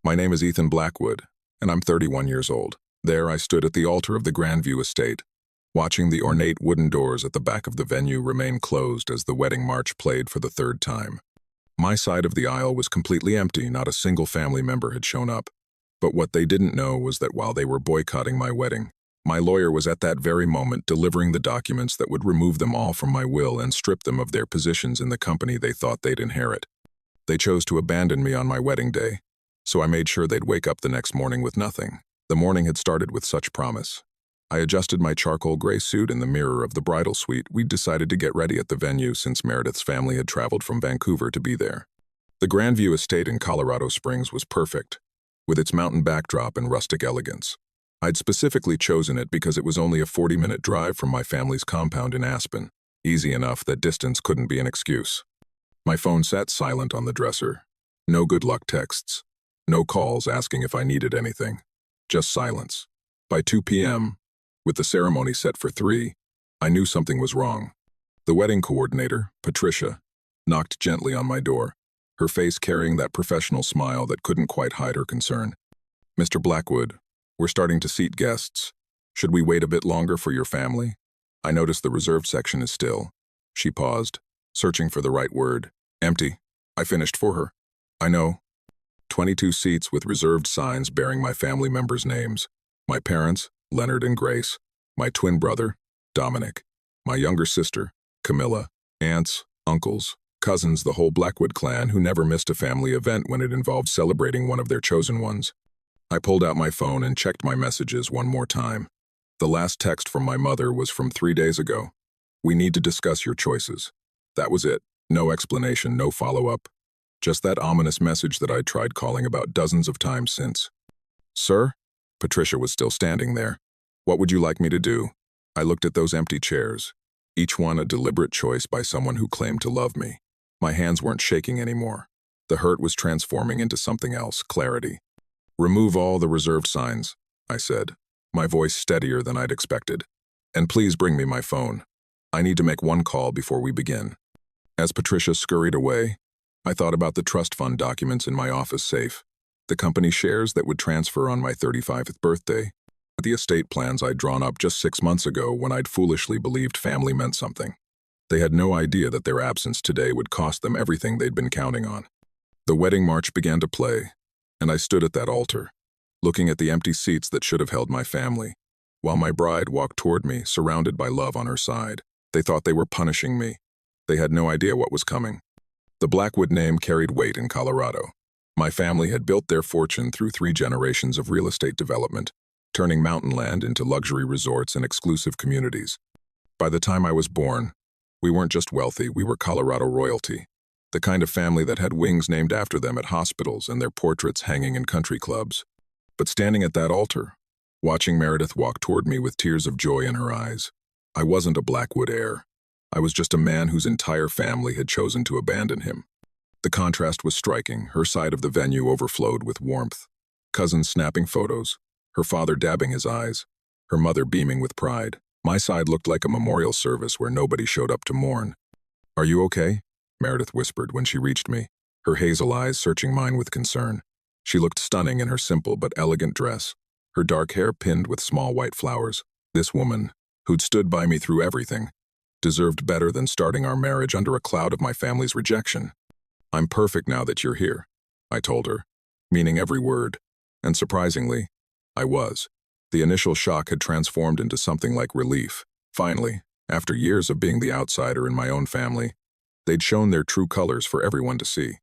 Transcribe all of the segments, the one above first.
My name is Ethan Blackwood, and I'm 31 years old. There I stood at the altar of the Grandview estate, watching the ornate wooden doors at the back of the venue remain closed as the wedding march played for the third time. My side of the aisle was completely empty, not a single family member had shown up. But what they didn't know was that while they were boycotting my wedding, my lawyer was at that very moment delivering the documents that would remove them all from my will and strip them of their positions in the company they thought they'd inherit. They chose to abandon me on my wedding day, so I made sure they'd wake up the next morning with nothing. The morning had started with such promise. I adjusted my charcoal gray suit in the mirror of the bridal suite. We'd decided to get ready at the venue since Meredith's family had traveled from Vancouver to be there. The Grandview estate in Colorado Springs was perfect, with its mountain backdrop and rustic elegance. I'd specifically chosen it because it was only a 40-minute drive from my family's compound in Aspen, easy enough that distance couldn't be an excuse. My phone sat silent on the dresser. No good luck texts. No calls asking if I needed anything. Just silence. By 2 p.m., with the ceremony set for 3, I knew something was wrong. The wedding coordinator, Patricia, knocked gently on my door, her face carrying that professional smile that couldn't quite hide her concern. "Mr. Blackwood, we're starting to seat guests. Should we wait a bit longer for your family? I noticed the reserved section is still." She paused, searching for the right word. "Empty. I finished for her." "I know." 22 seats with reserved signs bearing my family members' names. My parents, Leonard and Grace. My twin brother, Dominic. My younger sister, Camilla. Aunts, uncles, cousins, the whole Blackwood clan who never missed a family event when it involved celebrating one of their chosen ones. I pulled out my phone and checked my messages one more time. The last text from my mother was from 3 days ago. "We need to discuss your choices." That was it. No explanation, no follow-up. Just that ominous message that I'd tried calling about dozens of times since. "Sir?" Patricia was still standing there. "What would you like me to do?" I looked at those empty chairs, each one a deliberate choice by someone who claimed to love me. My hands weren't shaking anymore. The hurt was transforming into something else, clarity. "Remove all the reserved signs," I said, my voice steadier than I'd expected. "And please bring me my phone. I need to make one call before we begin." As Patricia scurried away, I thought about the trust fund documents in my office safe, the company shares that would transfer on my 35th birthday, the estate plans I'd drawn up just 6 months ago when I'd foolishly believed family meant something. They had no idea that their absence today would cost them everything they'd been counting on. The wedding march began to play, and I stood at that altar, looking at the empty seats that should have held my family, while my bride walked toward me, surrounded by love on her side. They thought they were punishing me. They had no idea what was coming. The Blackwood name carried weight in Colorado. My family had built their fortune through 3 generations of real estate development, turning mountain land into luxury resorts and exclusive communities. By the time I was born, we weren't just wealthy, we were Colorado royalty, the kind of family that had wings named after them at hospitals and their portraits hanging in country clubs. But standing at that altar, watching Meredith walk toward me with tears of joy in her eyes, I wasn't a Blackwood heir. I was just a man whose entire family had chosen to abandon him. The contrast was striking. Her side of the venue overflowed with warmth. Cousins snapping photos, her father dabbing his eyes, her mother beaming with pride. My side looked like a memorial service where nobody showed up to mourn. "Are you okay?" Meredith whispered when she reached me, her hazel eyes searching mine with concern. She looked stunning in her simple but elegant dress, her dark hair pinned with small white flowers. This woman, who'd stood by me through everything, deserved better than starting our marriage under a cloud of my family's rejection. "I'm perfect now that you're here," I told her, meaning every word. And surprisingly, I was. The initial shock had transformed into something like relief. Finally, after years of being the outsider in my own family, they'd shown their true colors for everyone to see.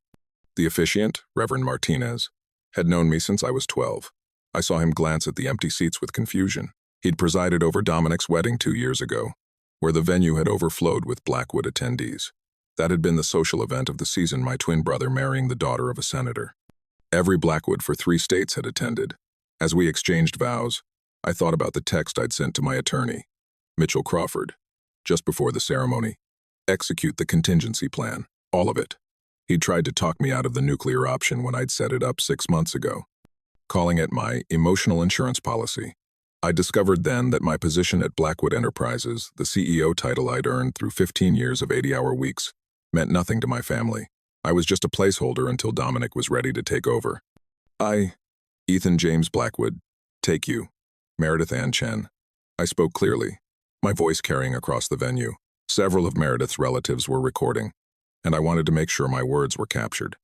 The officiant, Reverend Martinez, had known me since I was 12. I saw him glance at the empty seats with confusion. He'd presided over Dominic's wedding 2 years ago, where the venue had overflowed with Blackwood attendees. That had been the social event of the season, my twin brother marrying the daughter of a senator. Every Blackwood for 3 states had attended. As we exchanged vows, I thought about the text I'd sent to my attorney, Mitchell Crawford, just before the ceremony. Execute the contingency plan, all of it. He'd tried to talk me out of the nuclear option when I'd set it up 6 months ago, calling it my emotional insurance policy. I discovered then that my position at Blackwood Enterprises, the CEO title I'd earned through 15 years of 80-hour weeks, meant nothing to my family. I was just a placeholder until Dominic was ready to take over. I, Ethan James Blackwood, take you, Meredith Ann Chen. I spoke clearly, my voice carrying across the venue. Several of Meredith's relatives were recording, and I wanted to make sure my words were captured.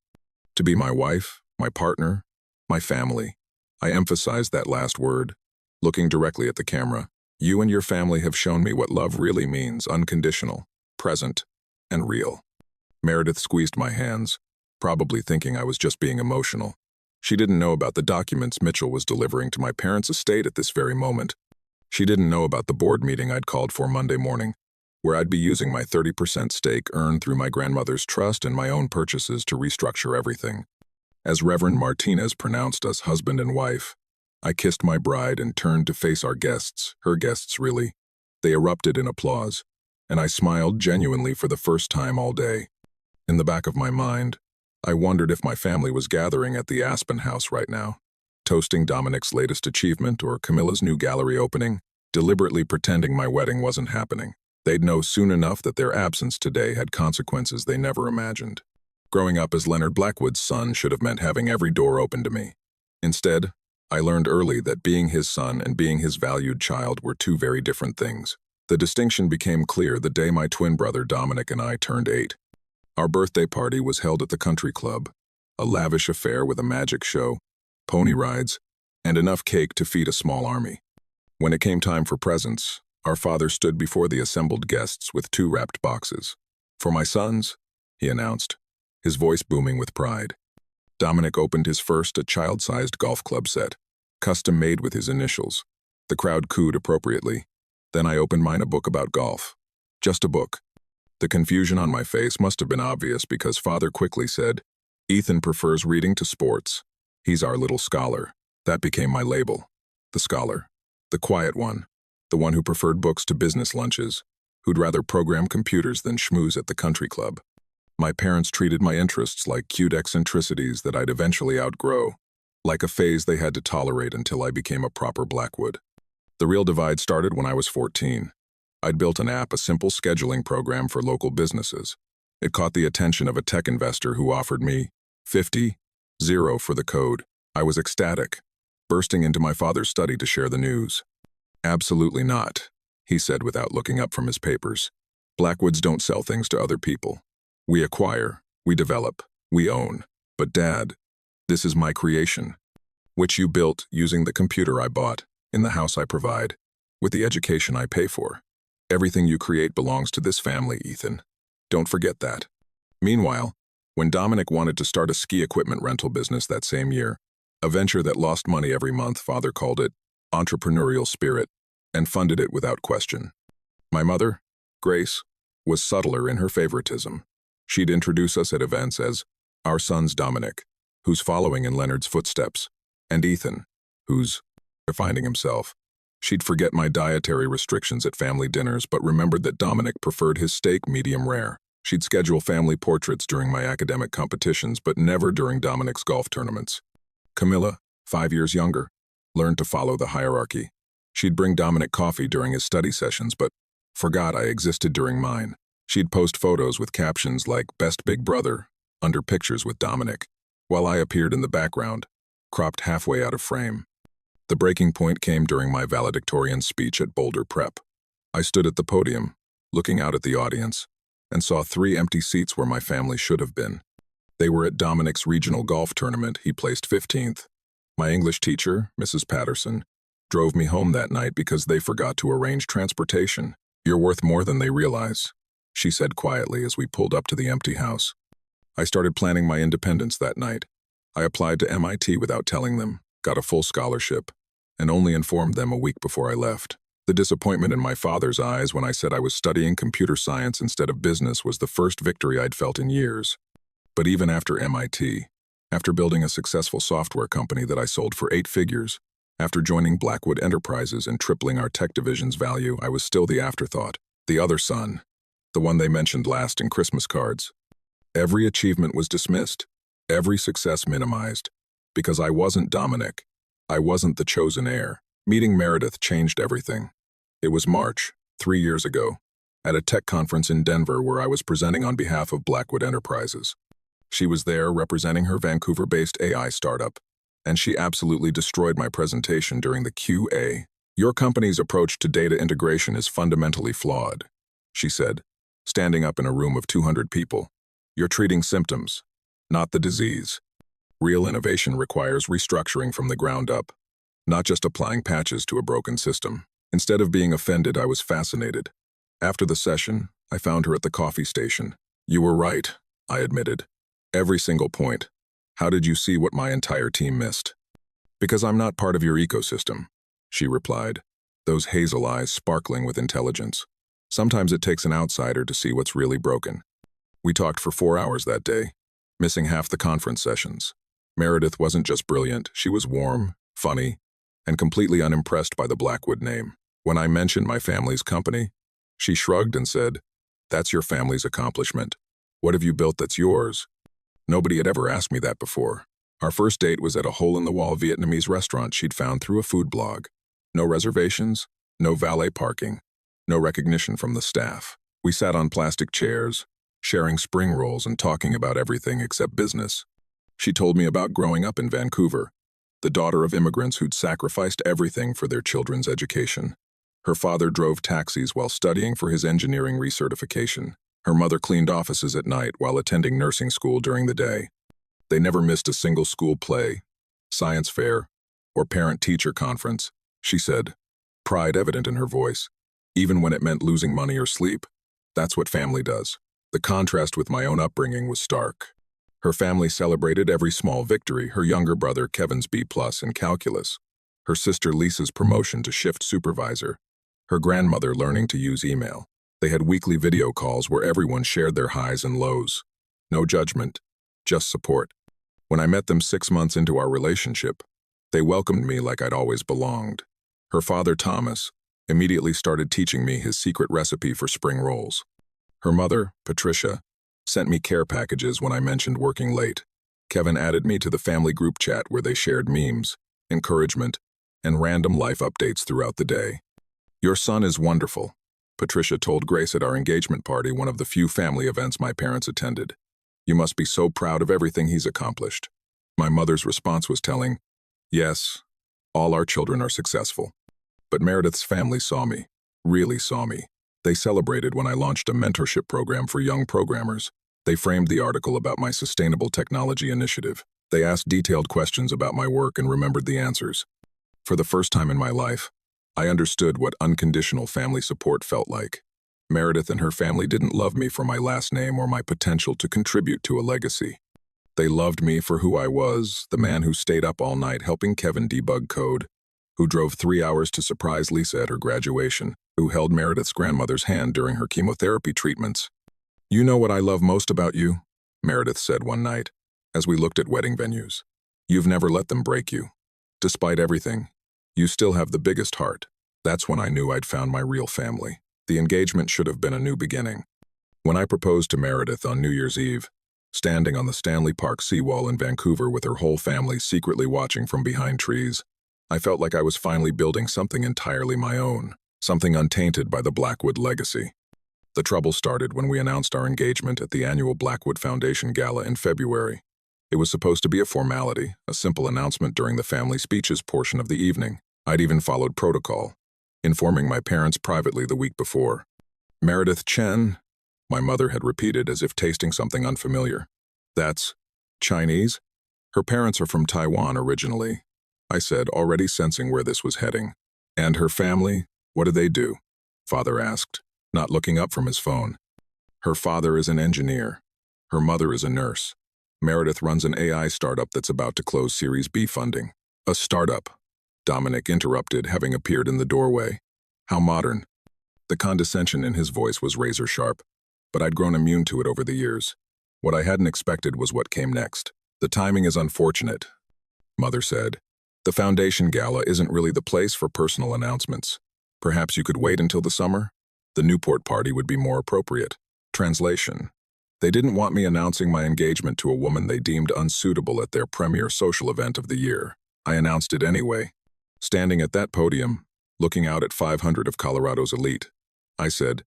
To be my wife, my partner, my family. I emphasized that last word, looking directly at the camera. You and your family have shown me what love really means, unconditional, present, and real. Meredith squeezed my hands, probably thinking I was just being emotional. She didn't know about the documents Mitchell was delivering to my parents' estate at this very moment. She didn't know about the board meeting I'd called for Monday morning, where I'd be using my 30% stake earned through my grandmother's trust and my own purchases to restructure everything. As Reverend Martinez pronounced us husband and wife, I kissed my bride and turned to face our guests, her guests really. They erupted in applause, and I smiled genuinely for the first time all day. In the back of my mind, I wondered if my family was gathering at the Aspen House right now, toasting Dominic's latest achievement or Camilla's new gallery opening, deliberately pretending my wedding wasn't happening. They'd know soon enough that their absence today had consequences they never imagined. Growing up as Leonard Blackwood's son should have meant having every door open to me. Instead, I learned early that being his son and being his valued child were two very different things. The distinction became clear the day my twin brother Dominic and I turned 8. Our birthday party was held at the country club, a lavish affair with a magic show, pony rides, and enough cake to feed a small army. When it came time for presents, our father stood before the assembled guests with 2 wrapped boxes. For my sons, he announced, his voice booming with pride. Dominic opened his first a child-sized golf club set, custom-made with his initials. The crowd cooed appropriately. Then I opened mine, a book about golf. Just a book. The confusion on my face must have been obvious because Father quickly said, Ethan prefers reading to sports. He's our little scholar. That became my label. The scholar. The quiet one. The one who preferred books to business lunches. Who'd rather program computers than schmooze at the country club. My parents treated my interests like cute eccentricities that I'd eventually outgrow. Like a phase they had to tolerate until I became a proper Blackwood. The real divide started when I was 14. I'd built an app, a simple scheduling program for local businesses. It caught the attention of a tech investor who offered me $50 for the code. I was ecstatic, bursting into my father's study to share the news. Absolutely not, he said without looking up from his papers. Blackwoods don't sell things to other people. We acquire, we develop, we own. But Dad, this is my creation, which you built using the computer I bought, in the house I provide, with the education I pay for. Everything you create belongs to this family, Ethan. Don't forget that. Meanwhile, when Dominic wanted to start a ski equipment rental business that same year, a venture that lost money every month, Father called it entrepreneurial spirit and funded it without question. My mother, Grace, was subtler in her favoritism. She'd introduce us at events as our son's Dominic, who's following in Leonard's footsteps, and Ethan, who's finding himself. She'd forget my dietary restrictions at family dinners, but remembered that Dominic preferred his steak medium rare. She'd schedule family portraits during my academic competitions, but never during Dominic's golf tournaments. Camilla, 5 years younger, learned to follow the hierarchy. She'd bring Dominic coffee during his study sessions, but forgot I existed during mine. She'd post photos with captions like Best Big Brother under pictures with Dominic, while I appeared in the background, cropped halfway out of frame. The breaking point came during my valedictorian speech at Boulder Prep. I stood at the podium, looking out at the audience, and saw 3 empty seats where my family should have been. They were at Dominic's regional golf tournament. He placed 15th. My English teacher, Mrs. Patterson, drove me home that night because they forgot to arrange transportation. You're worth more than they realize, she said quietly as we pulled up to the empty house. I started planning my independence that night. I applied to MIT without telling them, got a full scholarship, and only informed them a week before I left. The disappointment in my father's eyes when I said I was studying computer science instead of business was the first victory I'd felt in years. But even after MIT, after building a successful software company that I sold for 8 figures, after joining Blackwood Enterprises and tripling our tech division's value, I was still the afterthought, the other son, the one they mentioned last in Christmas cards. Every achievement was dismissed, every success minimized, because I wasn't Dominic. I wasn't the chosen heir. Meeting Meredith changed everything. It was March, 3 years ago, at a tech conference in Denver where I was presenting on behalf of Blackwood Enterprises. She was there representing her Vancouver-based AI startup, And she absolutely destroyed my presentation during the QA. Your company's approach to data integration is fundamentally flawed, she said, standing up in a room of 200 people. You're treating symptoms, not the disease. Real innovation requires restructuring from the ground up, not just applying patches to a broken system. Instead of being offended, I was fascinated. After the session, I found her at the coffee station. You were right, I admitted. Every single point. How did you see what my entire team missed? Because I'm not part of your ecosystem, she replied, those hazel eyes sparkling with intelligence. Sometimes it takes an outsider to see what's really broken. We talked for 4 hours that day, missing half the conference sessions. Meredith wasn't just brilliant, she was warm, funny, and completely unimpressed by the Blackwood name. When I mentioned my family's company, she shrugged and said, "That's your family's accomplishment. What have you built that's yours?" Nobody had ever asked me that before. Our first date was at a hole-in-the-wall Vietnamese restaurant she'd found through a food blog. No reservations, no valet parking, no recognition from the staff. We sat on plastic chairs, sharing spring rolls and talking about everything except business. She told me about growing up in Vancouver, the daughter of immigrants who'd sacrificed everything for their children's education. Her father drove taxis while studying for his engineering recertification. Her mother cleaned offices at night while attending nursing school during the day. They never missed a single school play, science fair, or parent-teacher conference, she said, pride evident in her voice, even when it meant losing money or sleep. That's what family does. The contrast with my own upbringing was stark. Her family celebrated every small victory, her younger brother Kevin's B+ in calculus, her sister Lisa's promotion to shift supervisor, her grandmother learning to use email. They had weekly video calls where everyone shared their highs and lows. No judgment, just support. When I met them 6 months into our relationship, they welcomed me like I'd always belonged. Her father, Thomas, immediately started teaching me his secret recipe for spring rolls. Her mother, Patricia, sent me care packages when I mentioned working late. Kevin added me to the family group chat where they shared memes, encouragement, and random life updates throughout the day. Your son is wonderful, Patricia told Grace at our engagement party, one of the few family events my parents attended. You must be so proud of everything he's accomplished. My mother's response was telling, yes, all our children are successful. But Meredith's family saw me, really saw me. They celebrated when I launched a mentorship program for young programmers. They framed the article about my sustainable technology initiative. They asked detailed questions about my work and remembered the answers. For the first time in my life, I understood what unconditional family support felt like. Meredith and her family didn't love me for my last name or my potential to contribute to a legacy. They loved me for who I was, the man who stayed up all night helping Kevin debug code, who drove 3 hours to surprise Lisa at her graduation, who held Meredith's grandmother's hand during her chemotherapy treatments. You know what I love most about you, Meredith said one night, as we looked at wedding venues. You've never let them break you. Despite everything, you still have the biggest heart. That's when I knew I'd found my real family. The engagement should have been a new beginning. When I proposed to Meredith on New Year's Eve, standing on the Stanley Park seawall in Vancouver with her whole family secretly watching from behind trees, I felt like I was finally building something entirely my own, something untainted by the Blackwood legacy. The trouble started when we announced our engagement at the annual Blackwood Foundation Gala in February. It was supposed to be a formality, a simple announcement during the family speeches portion of the evening. I'd even followed protocol, informing my parents privately the week before. Meredith Chen, my mother had repeated as if tasting something unfamiliar. That's Chinese? Her parents are from Taiwan originally, I said, already sensing where this was heading. And her family, what do they do? Father asked, not looking up from his phone. Her father is an engineer. Her mother is a nurse. Meredith runs an AI startup that's about to close Series B funding. A startup, Dominic interrupted, having appeared in the doorway. How modern. The condescension in his voice was razor sharp, but I'd grown immune to it over the years. What I hadn't expected was what came next. The timing is unfortunate, Mother said. The foundation gala isn't really the place for personal announcements. Perhaps you could wait until the summer? The Newport party would be more appropriate. Translation. They didn't want me announcing my engagement to a woman they deemed unsuitable at their premier social event of the year. I announced it anyway. Standing at that podium, looking out at 500 of Colorado's elite, I said,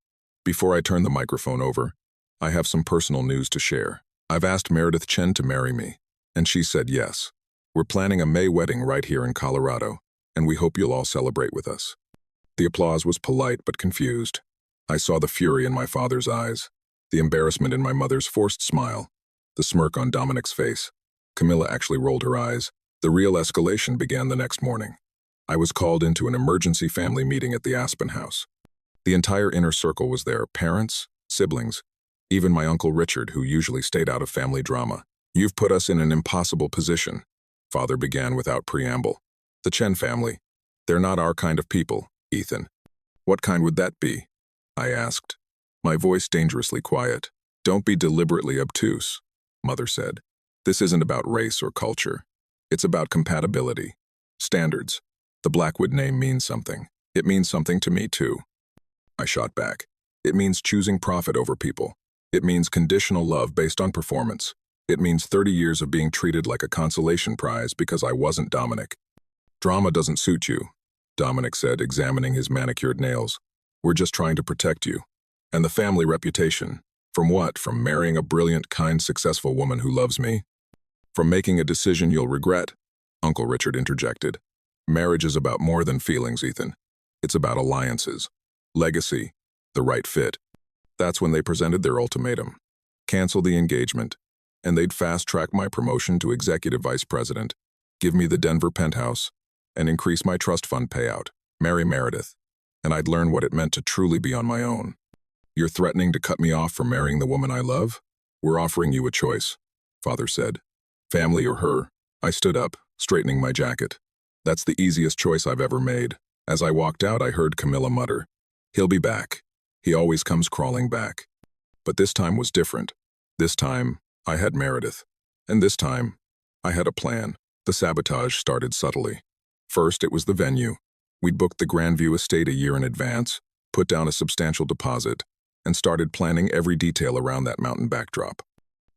before I turn the microphone over, I have some personal news to share. I've asked Meredith Chen to marry me, and she said yes. We're planning a May wedding right here in Colorado, and we hope you'll all celebrate with us." The applause was polite but confused. I saw the fury in my father's eyes, the embarrassment in my mother's forced smile, the smirk on Dominic's face. Camilla actually rolled her eyes. The real escalation began the next morning. I was called into an emergency family meeting at the Aspen house. The entire inner circle was there, parents, siblings, even my Uncle Richard, who usually stayed out of family drama. "You've put us in an impossible position," Father began without preamble. "The Chen family, they're not our kind of people, Ethan." "What kind would that be?" I asked, my voice dangerously quiet. "Don't be deliberately obtuse," Mother said. "This isn't about race or culture. It's about compatibility. Standards. The Blackwood name means something. It means something to me, too." I shot back. "It means choosing profit over people. It means conditional love based on performance. It means 30 years of being treated like a consolation prize because I wasn't Dominic." "Drama doesn't suit you," Dominic said, examining his manicured nails. "We're just trying to protect you. And the family reputation. From what? From marrying a brilliant, kind, successful woman who loves me? From making a decision you'll regret?" Uncle Richard interjected. "Marriage is about more than feelings, Ethan. It's about alliances, legacy, the right fit." That's when they presented their ultimatum. Cancel the engagement, and they'd fast-track my promotion to executive vice president, give me the Denver penthouse, and increase my trust fund payout. Marry Meredith, and I'd learn what it meant to truly be on my own. "You're threatening to cut me off from marrying the woman I love? We're offering you a choice," Father said. "Family or her?" I stood up, straightening my jacket. "That's the easiest choice I've ever made." As I walked out, I heard Camilla mutter, "He'll be back. He always comes crawling back." But this time was different. This time, I had Meredith. And this time, I had a plan. The sabotage started subtly. First, it was the venue. We'd booked the Grandview estate a year in advance, put down a substantial deposit, and started planning every detail around that mountain backdrop.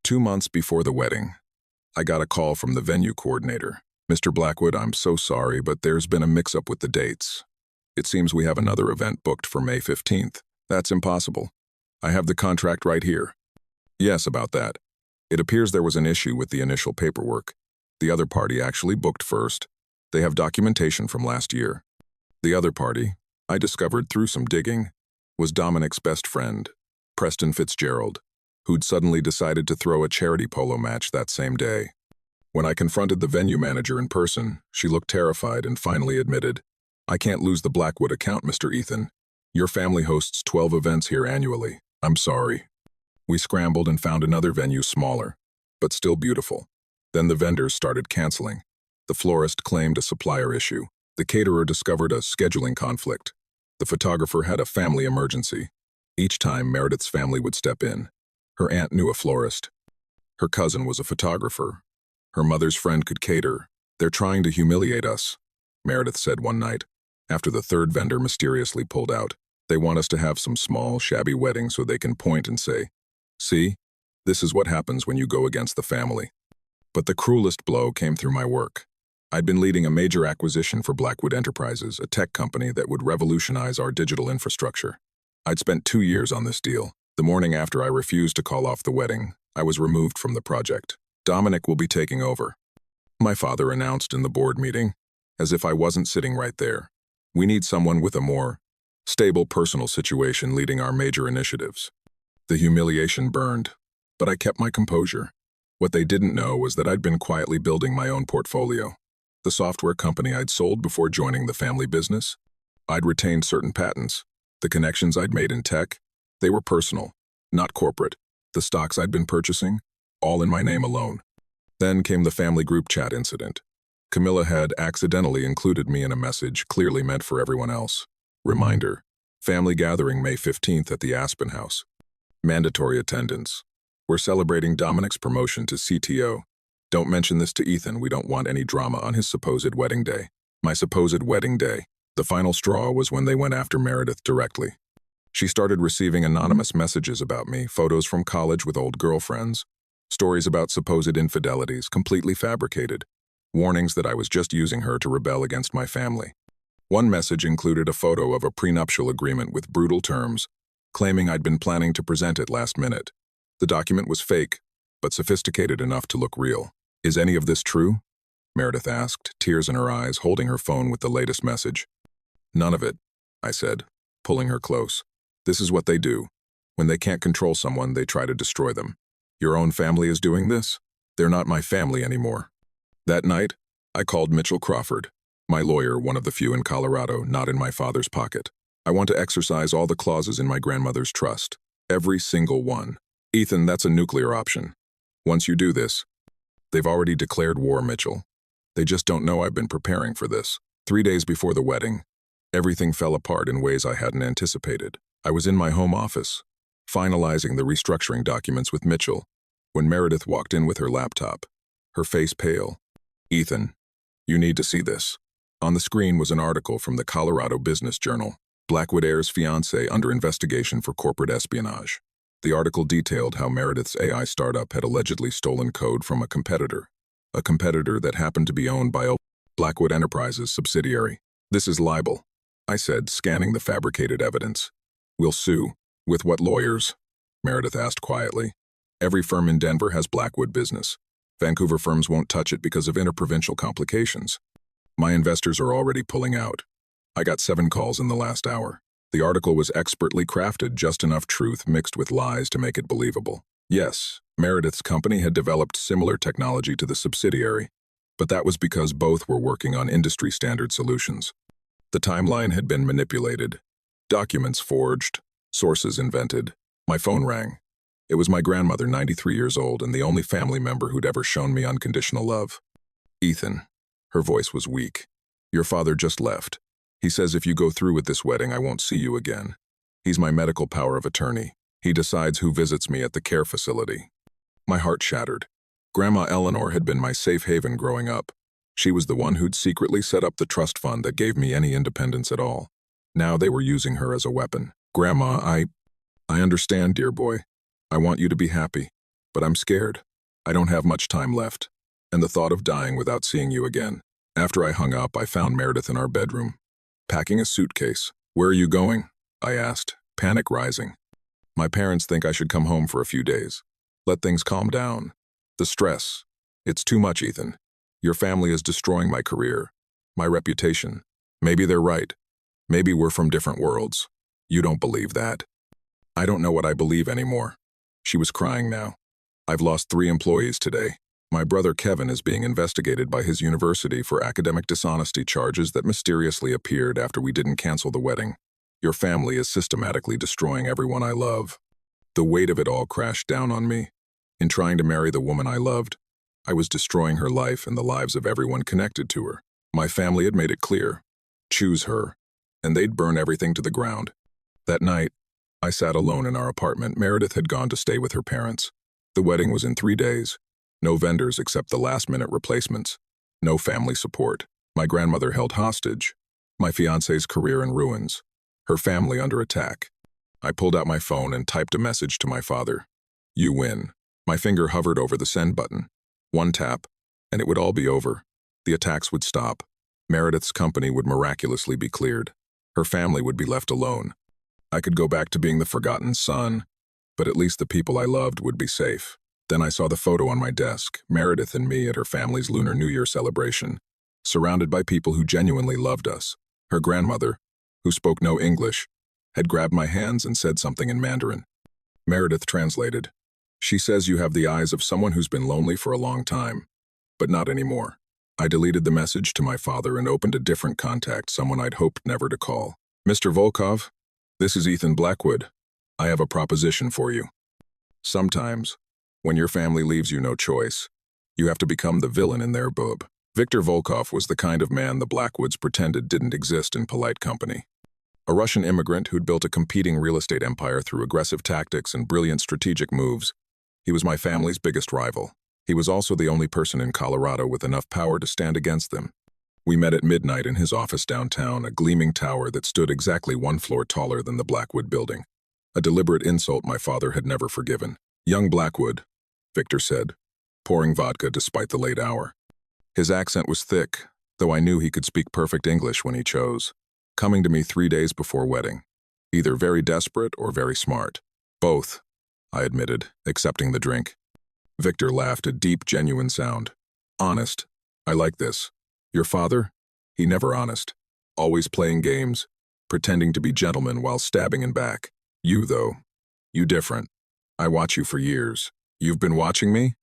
2 months before the wedding, I got a call from the venue coordinator. "Mr. Blackwood, I'm so sorry, but there's been a mix-up with the dates. It seems we have another event booked for May 15th. That's impossible. I have the contract right here." "Yes, about that. It appears there was an issue with the initial paperwork. The other party actually booked first. They have documentation from last year." The other party, I discovered through some digging, was Dominic's best friend, Preston Fitzgerald, who'd suddenly decided to throw a charity polo match that same day. When I confronted the venue manager in person, she looked terrified and finally admitted, "I can't lose the Blackwood account, Mr. Ethan. Your family hosts 12 events here annually. I'm sorry." We scrambled and found another venue smaller, but still beautiful. Then the vendors started canceling. The florist claimed a supplier issue. The caterer discovered a scheduling conflict. The photographer had a family emergency. Each time, Meredith's family would step in. Her aunt knew a florist. Her cousin was a photographer. Her mother's friend could cater. "They're trying to humiliate us," Meredith said one night, after the third vendor mysteriously pulled out. "They want us to have some small, shabby wedding so they can point and say, 'See, this is what happens when you go against the family.'" But the cruelest blow came through my work. I'd been leading a major acquisition for Blackwood Enterprises, a tech company that would revolutionize our digital infrastructure. I'd spent 2 years on this deal. The morning after I refused to call off the wedding, I was removed from the project. "Dominic will be taking over," my father announced in the board meeting, as if I wasn't sitting right there. "We need someone with a more stable personal situation leading our major initiatives." The humiliation burned, but I kept my composure. What they didn't know was that I'd been quietly building my own portfolio. The software company I'd sold before joining the family business. I'd retained certain patents. The connections I'd made in tech, they were personal, not corporate. The stocks I'd been purchasing, all in my name alone. Then came the family group chat incident. Camilla had accidentally included me in a message clearly meant for everyone else. Reminder: family gathering May 15th at the Aspen house. Mandatory attendance. We're celebrating Dominic's promotion to CTO. Don't mention this to Ethan, we don't want any drama on his supposed wedding day. My supposed wedding day. The final straw was when they went after Meredith directly. She started receiving anonymous messages about me, photos from college with old girlfriends, stories about supposed infidelities, completely fabricated, warnings that I was just using her to rebel against my family. One message included a photo of a prenuptial agreement with brutal terms, claiming I'd been planning to present it last minute. The document was fake, but sophisticated enough to look real. "Is any of this true?" Meredith asked, tears in her eyes, holding her phone with the latest message. None of it, I said, pulling her close. This is what they do. When they can't control someone, they try to destroy them. Your own family is doing this? They're not my family anymore. That night, I called Mitchell Crawford, my lawyer, one of the few in Colorado, not in my father's pocket. I want to exercise all the clauses in my grandmother's trust. Every single one. Ethan, that's a nuclear option. Once you do this, they've already declared war, Mitchell. They just don't know I've been preparing for this. 3 days before the wedding, everything fell apart in ways I hadn't anticipated. I was in my home office, finalizing the restructuring documents with Mitchell, when Meredith walked in with her laptop, her face pale. Ethan, you need to see this. On the screen was an article from the Colorado Business Journal, Blackwood heir's fiancé under investigation for corporate espionage. The article detailed how Meredith's AI startup had allegedly stolen code from a competitor that happened to be owned by a Blackwood Enterprises subsidiary. This is libel, I said, scanning the fabricated evidence. We'll sue. With what lawyers? Meredith asked quietly. Every firm in Denver has Blackwood business. Vancouver firms won't touch it because of interprovincial complications. My investors are already pulling out. I got 7 calls in the last hour. The article was expertly crafted, just enough truth mixed with lies to make it believable. Yes, Meredith's company had developed similar technology to the subsidiary, but that was because both were working on industry-standard solutions. The timeline had been manipulated, documents forged, sources invented. My phone rang. It was my grandmother, 93 years old, and the only family member who'd ever shown me unconditional love. Ethan. Her voice was weak. Your father just left. He says if you go through with this wedding, I won't see you again. He's my medical power of attorney. He decides who visits me at the care facility. My heart shattered. Grandma Eleanor had been my safe haven growing up. She was the one who'd secretly set up the trust fund that gave me any independence at all. Now they were using her as a weapon. Grandma, I understand, dear boy. I want you to be happy. But I'm scared. I don't have much time left. And the thought of dying without seeing you again. After I hung up, I found Meredith in our bedroom, packing a suitcase. Where are you going? I asked, panic rising. My parents think I should come home for a few days. Let things calm down. The stress. It's too much, Ethan. Your family is destroying my career, my reputation. Maybe they're right. Maybe we're from different worlds. You don't believe that. I don't know what I believe anymore. She was crying now. I've lost 3 employees today. My brother Kevin is being investigated by his university for academic dishonesty charges that mysteriously appeared after we didn't cancel the wedding. Your family is systematically destroying everyone I love. The weight of it all crashed down on me. In trying to marry the woman I loved, I was destroying her life and the lives of everyone connected to her. My family had made it clear. Choose her, and they'd burn everything to the ground. That night, I sat alone in our apartment. Meredith had gone to stay with her parents. The wedding was in 3 days. No vendors except the last-minute replacements. No family support. My grandmother held hostage. My fiancé's career in ruins. Her family under attack. I pulled out my phone and typed a message to my father. You win. My finger hovered over the send button. 1 tap, and it would all be over. The attacks would stop. Meredith's company would miraculously be cleared. Her family would be left alone. I could go back to being the forgotten son, but at least the people I loved would be safe. Then I saw the photo on my desk, Meredith and me at her family's Lunar New Year celebration, surrounded by people who genuinely loved us. Her grandmother, who spoke no English, had grabbed my hands and said something in Mandarin. Meredith translated. She says you have the eyes of someone who's been lonely for a long time, but not anymore. I deleted the message to my father and opened a different contact, someone I'd hoped never to call. Mr. Volkov, this is Ethan Blackwood. I have a proposition for you. Sometimes, when your family leaves you no choice, you have to become the villain in their boob. Viktor Volkov was the kind of man the Blackwoods pretended didn't exist in polite company. A Russian immigrant who'd built a competing real estate empire through aggressive tactics and brilliant strategic moves, he was my family's biggest rival. He was also the only person in Colorado with enough power to stand against them. We met at midnight in his office downtown, a gleaming tower that stood exactly 1 floor taller than the Blackwood building. A deliberate insult my father had never forgiven. Young Blackwood, Victor said, pouring vodka despite the late hour. His accent was thick, though I knew he could speak perfect English when he chose. Coming to me 3 days before wedding. Either very desperate or very smart. Both, I admitted, accepting the drink. Victor laughed, a deep, genuine sound. Honest, I like this. Your father? He never honest. Always playing games, pretending to be gentleman while stabbing in back. You, though. You different. I watch you for years. You've been watching me?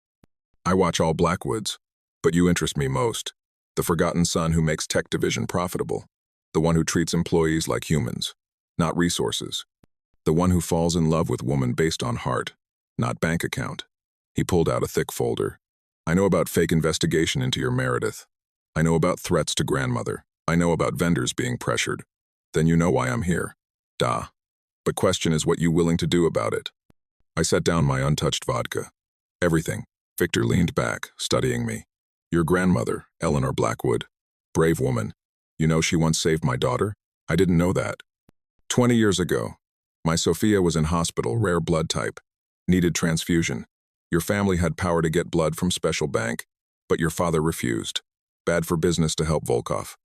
I watch all Blackwoods. But you interest me most. The forgotten son who makes tech division profitable. The one who treats employees like humans, not resources. The one who falls in love with woman based on heart, not bank account. He pulled out a thick folder. I know about fake investigation into your Meredith. I know about threats to grandmother. I know about vendors being pressured. Then you know why I'm here. Da. But question is what you willing to do about it. I set down my untouched vodka. Everything. Victor leaned back, studying me. Your grandmother, Eleanor Blackwood. Brave woman. You know she once saved my daughter? I didn't know that. 20 years ago, my Sophia was in hospital, rare blood type. Needed transfusion. Your family had power to get blood from special bank, but your father refused. Bad for business to help Volkov.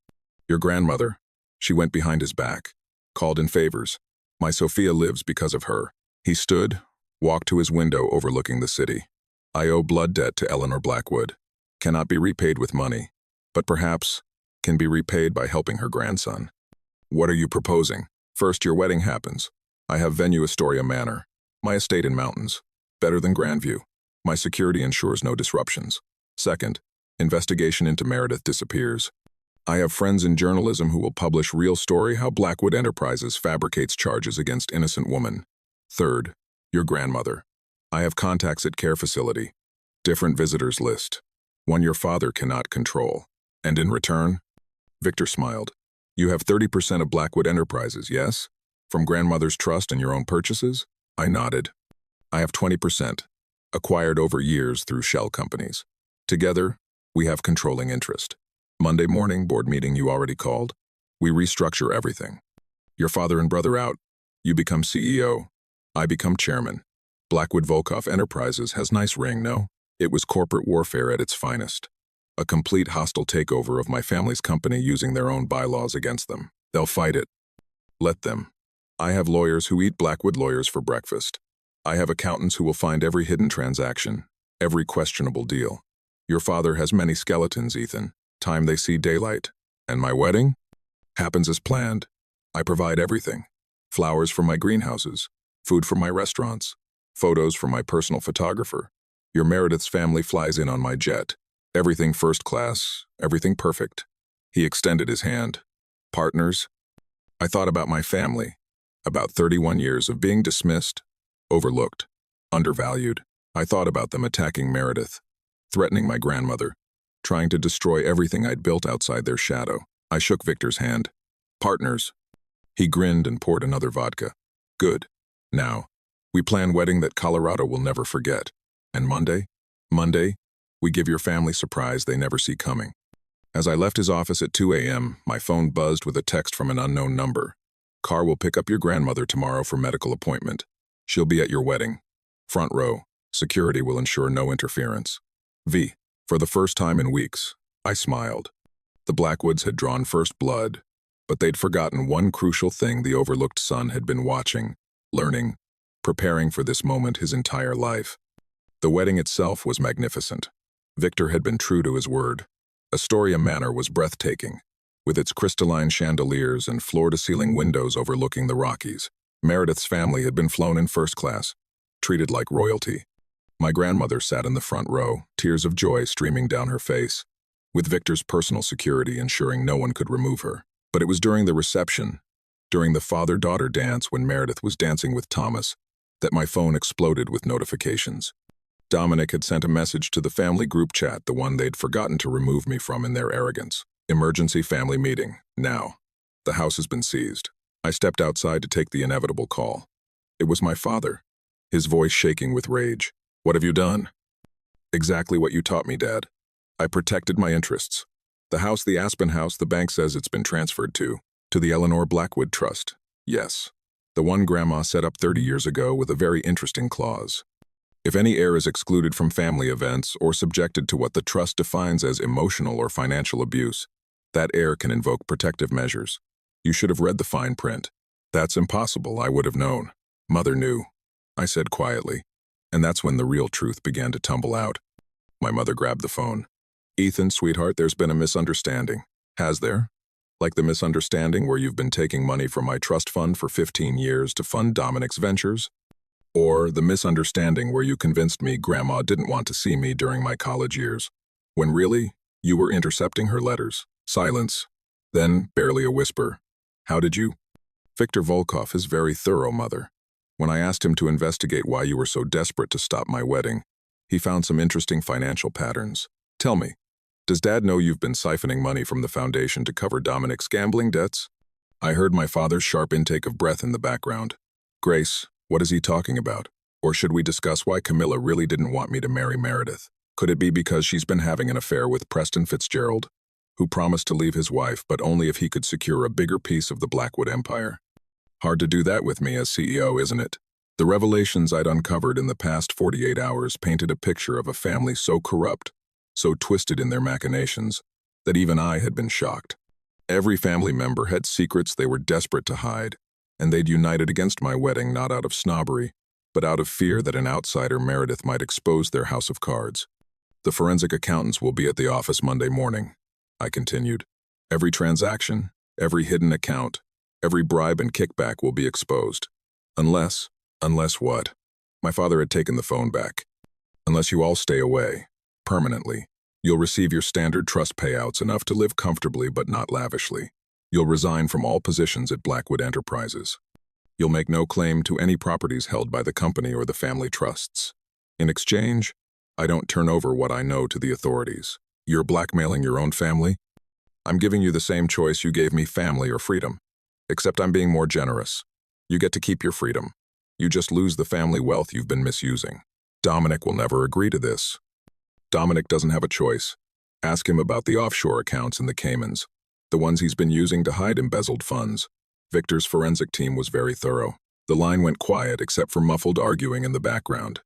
Your grandmother, she went behind his back. Called in favors. My Sophia lives because of her. He stood, walked to his window overlooking the city. I owe blood debt to Eleanor Blackwood. Cannot be repaid with money, but perhaps can be repaid by helping her grandson. What are you proposing? First, your wedding happens. I have venue Astoria Manor. My estate in mountains. Better than Grandview. My security ensures no disruptions. Second, investigation into Meredith disappears. I have friends in journalism who will publish real story how Blackwood Enterprises fabricates charges against innocent woman. Third, your grandmother. I have contacts at care facility. Different visitors list. One your father cannot control. And in return? Victor smiled. You have 30% of Blackwood Enterprises, yes? From grandmother's trust and your own purchases? I nodded. I have 20%, acquired over years through shell companies. Together, we have controlling interest. Monday morning board meeting you already called. We restructure everything. Your father and brother out. You become CEO. I become chairman. Blackwood Volkov Enterprises has nice ring, no? It was corporate warfare at its finest. A complete hostile takeover of my family's company using their own bylaws against them. They'll fight it. Let them. I have lawyers who eat Blackwood lawyers for breakfast. I have accountants who will find every hidden transaction, every questionable deal. Your father has many skeletons, Ethan. Time they see daylight. And my wedding? Happens as planned. I provide everything. Flowers from my greenhouses, food from my restaurants, photos from my personal photographer. Your Meredith's family flies in on my jet. Everything first class, everything perfect. He extended his hand. Partners? I thought about my family. About 31 years of being dismissed, overlooked, undervalued. I thought about them attacking Meredith, threatening my grandmother, trying to destroy everything I'd built outside their shadow. I shook Victor's hand. Partners. He grinned and poured another vodka. Good. Now, we plan wedding that Colorado will never forget. And Monday? Monday, we give your family surprise they never see coming. As I left his office at 2 a.m., my phone buzzed with a text from an unknown number. Car will pick up your grandmother tomorrow for medical appointment. She'll be at your wedding. Front row. Security will ensure no interference. V. For the first time in weeks, I smiled. The Blackwoods had drawn first blood, but they'd forgotten one crucial thing the overlooked son had been watching, learning, preparing for this moment his entire life. The wedding itself was magnificent. Victor had been true to his word. Astoria Manor was breathtaking, with its crystalline chandeliers and floor-to-ceiling windows overlooking the Rockies. Meredith's family had been flown in first class, treated like royalty. My grandmother sat in the front row, tears of joy streaming down her face, with Victor's personal security ensuring no one could remove her. But it was during the reception, during the father-daughter dance when Meredith was dancing with Thomas, that my phone exploded with notifications. Dominic had sent a message to the family group chat, the one they'd forgotten to remove me from in their arrogance. Emergency family meeting, now. The house has been seized. I stepped outside to take the inevitable call. It was my father, his voice shaking with rage. What have you done? Exactly what you taught me, Dad. I protected my interests. The house, the Aspen house, the bank says it's been transferred to the Eleanor Blackwood Trust. Yes. The one Grandma set up 30 years ago with a very interesting clause. If any heir is excluded from family events or subjected to what the trust defines as emotional or financial abuse, that heir can invoke protective measures. You should have read the fine print. That's impossible, I would have known. Mother knew, I said quietly. And that's when the real truth began to tumble out. My mother grabbed the phone. Ethan, sweetheart, there's been a misunderstanding. Has there? Like the misunderstanding where you've been taking money from my trust fund for 15 years to fund Dominic's ventures? Or the misunderstanding where you convinced me Grandma didn't want to see me during my college years, when really, you were intercepting her letters? Silence. Then, barely a whisper. How did you? Viktor Volkov is very thorough, Mother. When I asked him to investigate why you were so desperate to stop my wedding, he found some interesting financial patterns. Tell me, does Dad know you've been siphoning money from the foundation to cover Dominic's gambling debts? I heard my father's sharp intake of breath in the background. Grace, what is he talking about? Or should we discuss why Camilla really didn't want me to marry Meredith? Could it be because she's been having an affair with Preston Fitzgerald, who promised to leave his wife but only if he could secure a bigger piece of the Blackwood empire? Hard to do that with me as CEO, isn't it? The revelations I'd uncovered in the past 48 hours painted a picture of a family so corrupt, so twisted in their machinations, that even I had been shocked. Every family member had secrets they were desperate to hide, and they'd united against my wedding not out of snobbery, but out of fear that an outsider Meredith might expose their house of cards. The forensic accountants will be at the office Monday morning, I continued. Every transaction, every hidden account, every bribe and kickback will be exposed. Unless what? My father had taken the phone back. Unless you all stay away, permanently. You'll receive your standard trust payouts enough to live comfortably but not lavishly. You'll resign from all positions at Blackwood Enterprises. You'll make no claim to any properties held by the company or the family trusts. In exchange, I don't turn over what I know to the authorities. You're blackmailing your own family? I'm giving you the same choice you gave me, family or freedom. Except I'm being more generous. You get to keep your freedom. You just lose the family wealth you've been misusing. Dominic will never agree to this. Dominic doesn't have a choice. Ask him about the offshore accounts in the Caymans, the ones he's been using to hide embezzled funds. Victor's forensic team was very thorough. The line went quiet except for muffled arguing in the background.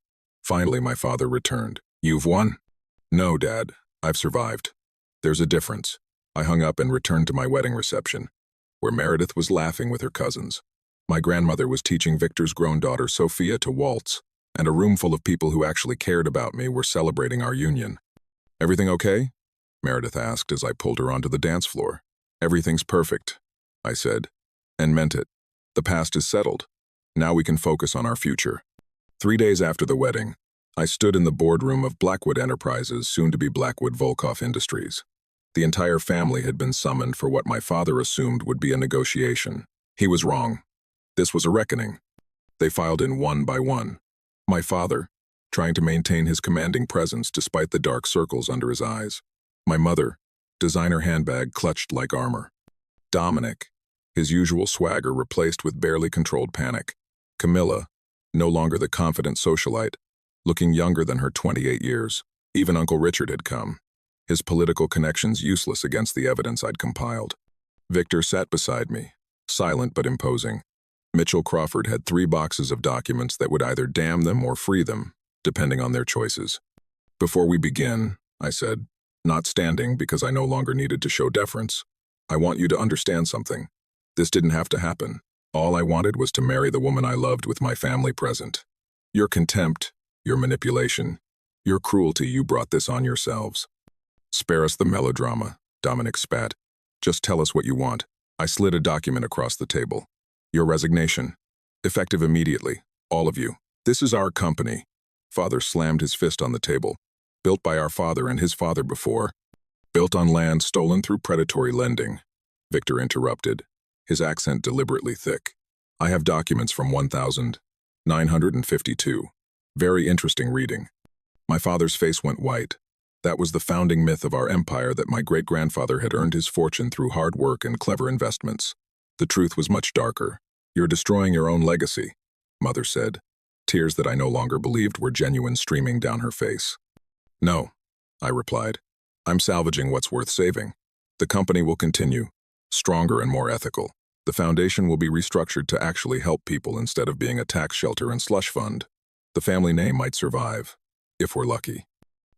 Finally, my father returned. You've won? No, Dad. I've survived. There's a difference. I hung up and returned to my wedding reception, where Meredith was laughing with her cousins. My grandmother was teaching Victor's grown daughter Sophia to waltz, and a room full of people who actually cared about me were celebrating our union. Everything okay? Meredith asked as I pulled her onto the dance floor. Everything's perfect, I said, and meant it. The past is settled. Now we can focus on our future. 3 days after the wedding, I stood in the boardroom of Blackwood Enterprises, soon to be Blackwood Volkov Industries. The entire family had been summoned for what my father assumed would be a negotiation. He was wrong. This was a reckoning. They filed in one by one. My father, trying to maintain his commanding presence despite the dark circles under his eyes. My mother, designer handbag clutched like armor. Dominic, his usual swagger replaced with barely controlled panic. Camilla, no longer the confident socialite, looking younger than her 28 years. Even Uncle Richard had come, his political connections useless against the evidence I'd compiled. Victor sat beside me, silent but imposing. Mitchell Crawford had 3 boxes of documents that would either damn them or free them, depending on their choices. Before we begin, I said, not standing because I no longer needed to show deference, I want you to understand something. This didn't have to happen. All I wanted was to marry the woman I loved with my family present. Your contempt, your manipulation, your cruelty, you brought this on yourselves. Spare us the melodrama, Dominic spat. Just tell us what you want. I slid a document across the table. Your resignation. Effective immediately. All of you. This is our company. Father slammed his fist on the table. Built by our father and his father before. Built on land stolen through predatory lending. Victor interrupted, his accent deliberately thick. I have documents from 1952. Very interesting reading. My father's face went white. That was the founding myth of our empire that my great-grandfather had earned his fortune through hard work and clever investments. The truth was much darker. You're destroying your own legacy, Mother said, tears that I no longer believed were genuine streaming down her face. No, I replied. I'm salvaging what's worth saving. The company will continue, stronger and more ethical. The foundation will be restructured to actually help people instead of being a tax shelter and slush fund. The family name might survive, if we're lucky.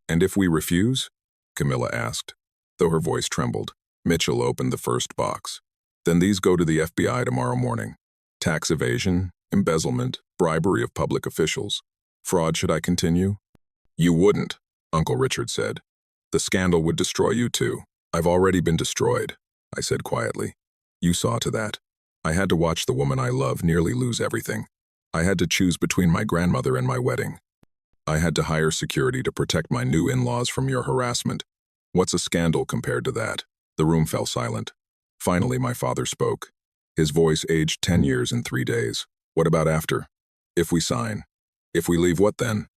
And if we refuse? Camilla asked, though her voice trembled. Mitchell opened the first box. Then these go to the FBI tomorrow morning. Tax evasion, embezzlement, bribery of public officials. Fraud, should I continue? You wouldn't, Uncle Richard said. The scandal would destroy you too. I've already been destroyed, I said quietly. You saw to that. I had to watch the woman I love nearly lose everything. I had to choose between my grandmother and my wedding. I had to hire security to protect my new in-laws from your harassment. What's a scandal compared to that? The room fell silent. Finally, my father spoke. His voice aged 10 years in 3 days. What about after? If we sign. If we leave, what then?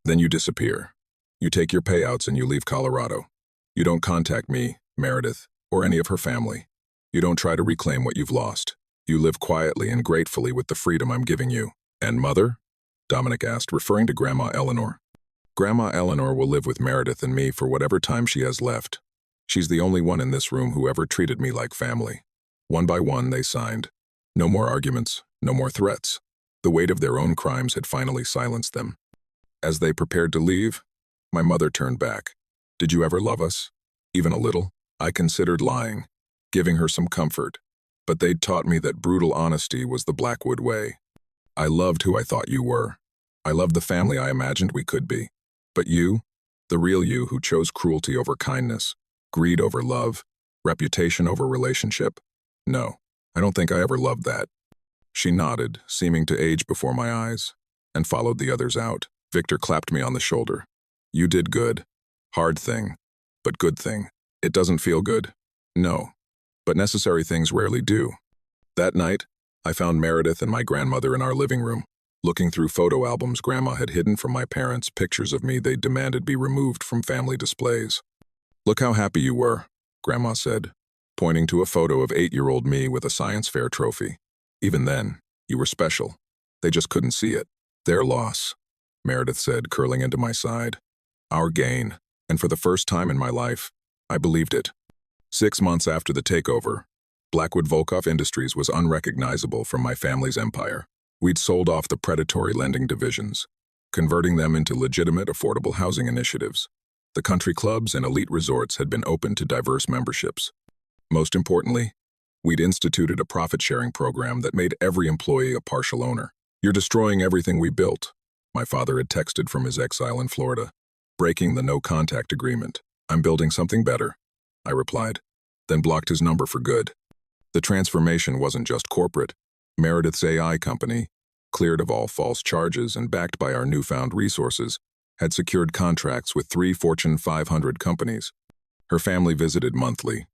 Then you disappear. You take your payouts and you leave Colorado. You don't contact me, Meredith, or any of her family. You don't try to reclaim what you've lost. You live quietly and gratefully with the freedom I'm giving you. And mother? Dominic asked, referring to Grandma Eleanor. Grandma Eleanor will live with Meredith and me for whatever time she has left. She's the only one in this room who ever treated me like family. One by one, they signed. No more arguments, no more threats. The weight of their own crimes had finally silenced them. As they prepared to leave, my mother turned back. Did you ever love us? Even a little? I considered lying, giving her some comfort. But they'd taught me that brutal honesty was the Blackwood way. I loved who I thought you were. I loved the family I imagined we could be. But you, the real you who chose cruelty over kindness, greed over love, reputation over relationship? No, I don't think I ever loved that. She nodded, seeming to age before my eyes, and followed the others out. Victor clapped me on the shoulder. You did good. Hard thing, but good thing. It doesn't feel good. No, but necessary things rarely do. That night, I found Meredith and my grandmother in our living room. Looking through photo albums Grandma had hidden from my parents, pictures of me they demanded be removed from family displays. Look how happy you were, Grandma said, pointing to a photo of 8-year-old me with a science fair trophy. Even then, you were special. They just couldn't see it. Their loss, Meredith said, curling into my side. Our gain, and for the first time in my life, I believed it. 6 months after the takeover, Blackwood Volkov Industries was unrecognizable from my family's empire. We'd sold off the predatory lending divisions, converting them into legitimate, affordable housing initiatives. The country clubs and elite resorts had been open to diverse memberships. Most importantly, we'd instituted a profit-sharing program that made every employee a partial owner. You're destroying everything we built, my father had texted from his exile in Florida, breaking the no-contact agreement. I'm building something better, I replied, then blocked his number for good. The transformation wasn't just corporate. Meredith's AI company, cleared of all false charges and backed by our newfound resources, had secured contracts with 3 Fortune 500 companies. Her family visited monthly,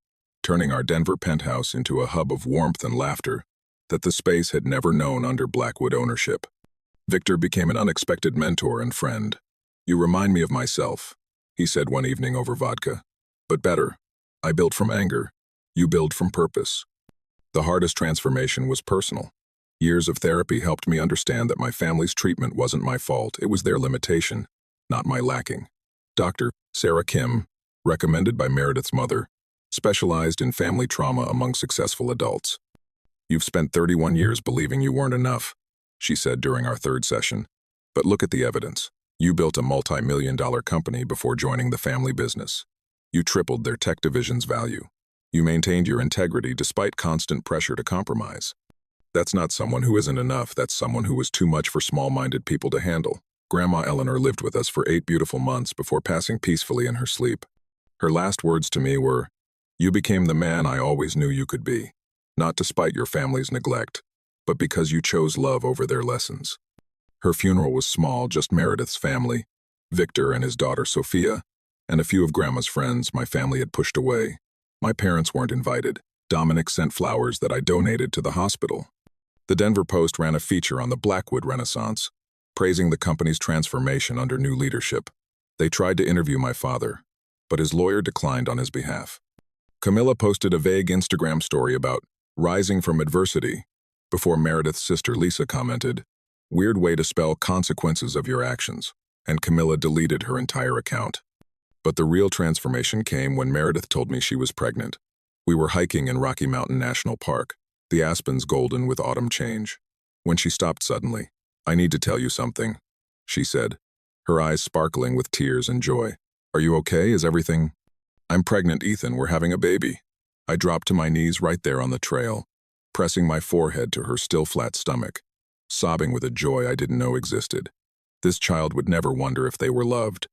turning our Denver penthouse into a hub of warmth and laughter that the space had never known under Blackwood ownership. Victor became an unexpected mentor and friend. You remind me of myself, he said one evening over vodka. But better, I built from anger. You build from purpose. The hardest transformation was personal. Years of therapy helped me understand that my family's treatment wasn't my fault, it was their limitation, not my lacking. Dr. Sarah Kim, recommended by Meredith's mother, specialized in family trauma among successful adults. You've spent 31 years believing you weren't enough, she said during our 3rd session. But look at the evidence. You built a multi-million-dollar company before joining the family business. You tripled their tech division's value. You maintained your integrity despite constant pressure to compromise. That's not someone who isn't enough, that's someone who was too much for small-minded people to handle. Grandma Eleanor lived with us for 8 beautiful months before passing peacefully in her sleep. Her last words to me were, "You became the man I always knew you could be, not despite your family's neglect, but because you chose love over their lessons." Her funeral was small, just Meredith's family, Victor and his daughter Sophia, and a few of Grandma's friends my family had pushed away. My parents weren't invited. Dominic sent flowers that I donated to the hospital. The Denver Post ran a feature on the Blackwood Renaissance, praising the company's transformation under new leadership. They tried to interview my father, but his lawyer declined on his behalf. Camilla posted a vague Instagram story about rising from adversity before Meredith's sister Lisa commented, "Weird way to spell consequences of your actions," and Camilla deleted her entire account. But the real transformation came when Meredith told me she was pregnant. We were hiking in Rocky Mountain National Park, the aspens golden with autumn change, when she stopped suddenly. "I need to tell you something," she said, her eyes sparkling with tears and joy. "Are you okay? Is everything—" "I'm pregnant, Ethan. We're having a baby." I dropped to my knees right there on the trail, pressing my forehead to her still flat stomach, sobbing with a joy I didn't know existed. This child would never wonder if they were loved.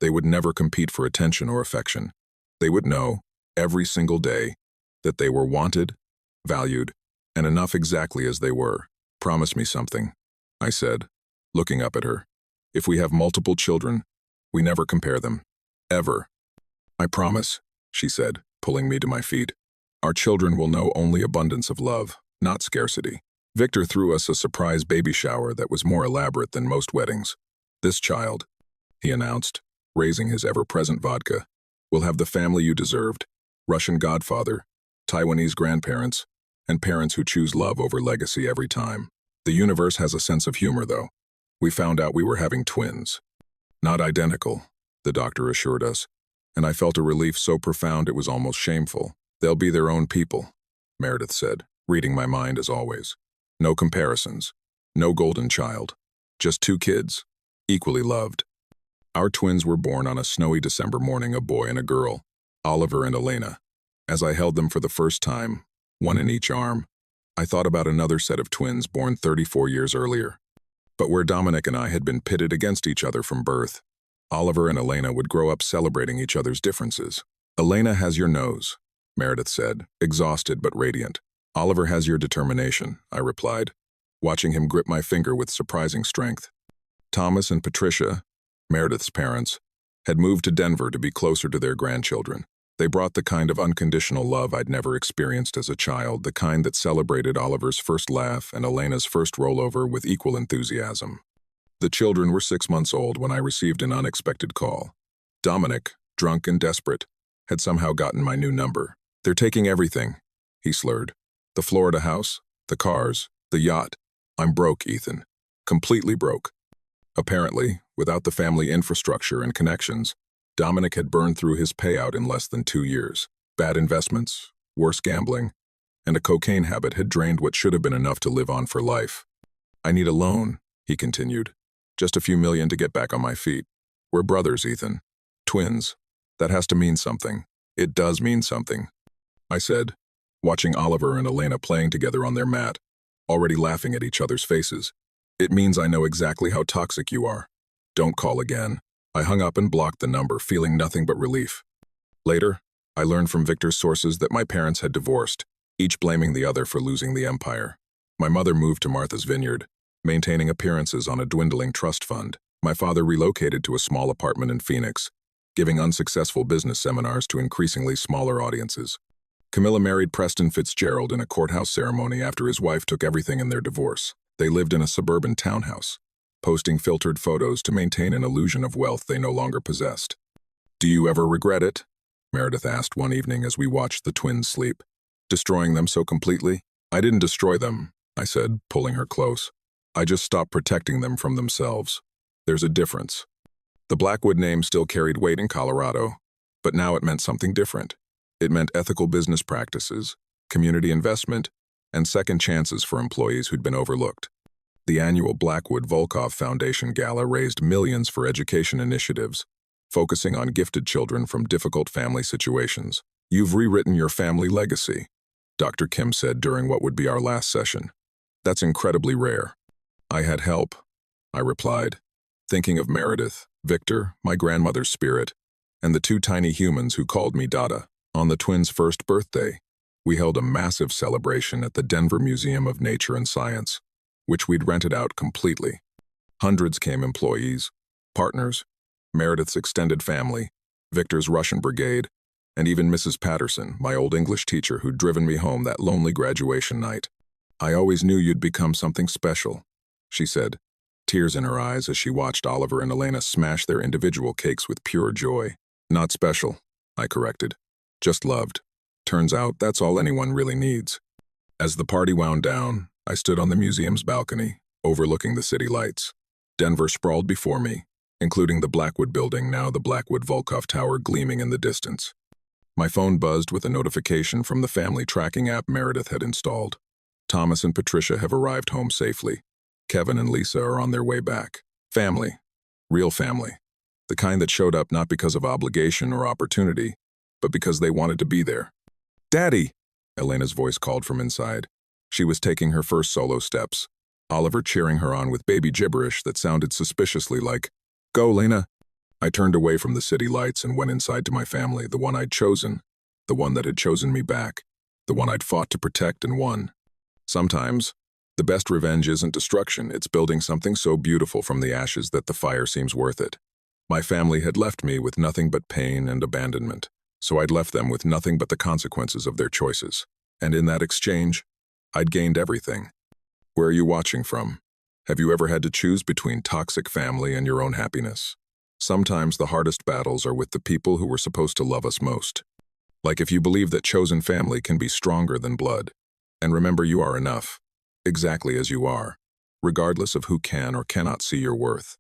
They would never compete for attention or affection. They would know, every single day, that they were wanted, valued, and enough exactly as they were. Promise me something, I said, looking up at her. If we have multiple children, we never compare them. Ever. I promise, she said, pulling me to my feet. Our children will know only abundance of love, not scarcity. Victor threw us a surprise baby shower that was more elaborate than most weddings. This child, he announced, raising his ever-present vodka, will have the family you deserved. Russian godfather, Taiwanese grandparents, and parents who choose love over legacy every time. The universe has a sense of humor, though. We found out we were having twins. Not identical, the doctor assured us, and I felt a relief so profound it was almost shameful. They'll be their own people, Meredith said, reading my mind as always. No comparisons. No golden child. Just two kids, equally loved. Our twins were born on a snowy December morning, a boy and a girl, Oliver and Elena. As I held them for the first time, one in each arm, I thought about another set of twins born 34 years earlier. But where Dominic and I had been pitted against each other from birth, Oliver and Elena would grow up celebrating each other's differences. Elena has your nose, Meredith said, exhausted but radiant. Oliver has your determination, I replied, watching him grip my finger with surprising strength. Thomas and Patricia, Meredith's parents, had moved to Denver to be closer to their grandchildren. They brought the kind of unconditional love I'd never experienced as a child, the kind that celebrated Oliver's first laugh and Elena's first rollover with equal enthusiasm. The children were 6 months old when I received an unexpected call. Dominic, drunk and desperate, had somehow gotten my new number. They're taking everything, he slurred. The Florida house, the cars, the yacht. I'm broke, Ethan. Completely broke. Apparently, without the family infrastructure and connections, Dominic had burned through his payout in less than 2 years. Bad investments, worse gambling, and a cocaine habit had drained what should have been enough to live on for life. I need a loan, he continued. Just a few million to get back on my feet. We're brothers, Ethan. Twins. That has to mean something. It does mean something, I said, watching Oliver and Elena playing together on their mat, already laughing at each other's faces. It means I know exactly how toxic you are. Don't call again. I hung up and blocked the number, feeling nothing but relief. Later, I learned from Victor's sources that my parents had divorced, each blaming the other for losing the empire. My mother moved to Martha's Vineyard, maintaining appearances on a dwindling trust fund. My father relocated to a small apartment in Phoenix, giving unsuccessful business seminars to increasingly smaller audiences. Camilla married Preston Fitzgerald in a courthouse ceremony after his wife took everything in their divorce. They lived in a suburban townhouse, posting filtered photos to maintain an illusion of wealth they no longer possessed. Do you ever regret it? Meredith asked one evening as we watched the twins sleep. Destroying them so completely? I didn't destroy them, I said, pulling her close. I just stopped protecting them from themselves. There's a difference. The Blackwood name still carried weight in Colorado, but now it meant something different. It meant ethical business practices, community investment, and second chances for employees who'd been overlooked. The annual Blackwood-Volkov Foundation Gala raised millions for education initiatives, focusing on gifted children from difficult family situations. You've rewritten your family legacy, Dr. Kim said during what would be our last session. That's incredibly rare. I had help, I replied, thinking of Meredith, Victor, my grandmother's spirit, and the two tiny humans who called me Dada. On the twins' first birthday, we held a massive celebration at the Denver Museum of Nature and Science, which we'd rented out completely. Hundreds came: employees, partners, Meredith's extended family, Victor's Russian brigade, and even Mrs. Patterson, my old English teacher who'd driven me home that lonely graduation night. I always knew you'd become something special, she said, tears in her eyes as she watched Oliver and Elena smash their individual cakes with pure joy. Not special, I corrected. Just loved. Turns out that's all anyone really needs. As the party wound down, I stood on the museum's balcony, overlooking the city lights. Denver sprawled before me, including the Blackwood building, now the Blackwood-Volkov Tower gleaming in the distance. My phone buzzed with a notification from the family tracking app Meredith had installed. Thomas and Patricia have arrived home safely. Kevin and Lisa are on their way back. Family. Real family. The kind that showed up not because of obligation or opportunity, but because they wanted to be there. Daddy! Elena's voice called from inside. She was taking her first solo steps, Oliver cheering her on with baby gibberish that sounded suspiciously like, "Go, Lena!" I turned away from the city lights and went inside to my family, the one I'd chosen, the one that had chosen me back, the one I'd fought to protect and won. Sometimes, the best revenge isn't destruction, it's building something so beautiful from the ashes that the fire seems worth it. My family had left me with nothing but pain and abandonment, so I'd left them with nothing but the consequences of their choices. And in that exchange, I'd gained everything. Where are you watching from? Have you ever had to choose between toxic family and your own happiness? Sometimes the hardest battles are with the people who were supposed to love us most. Like if you believe that chosen family can be stronger than blood. And remember, you are enough, exactly as you are, regardless of who can or cannot see your worth.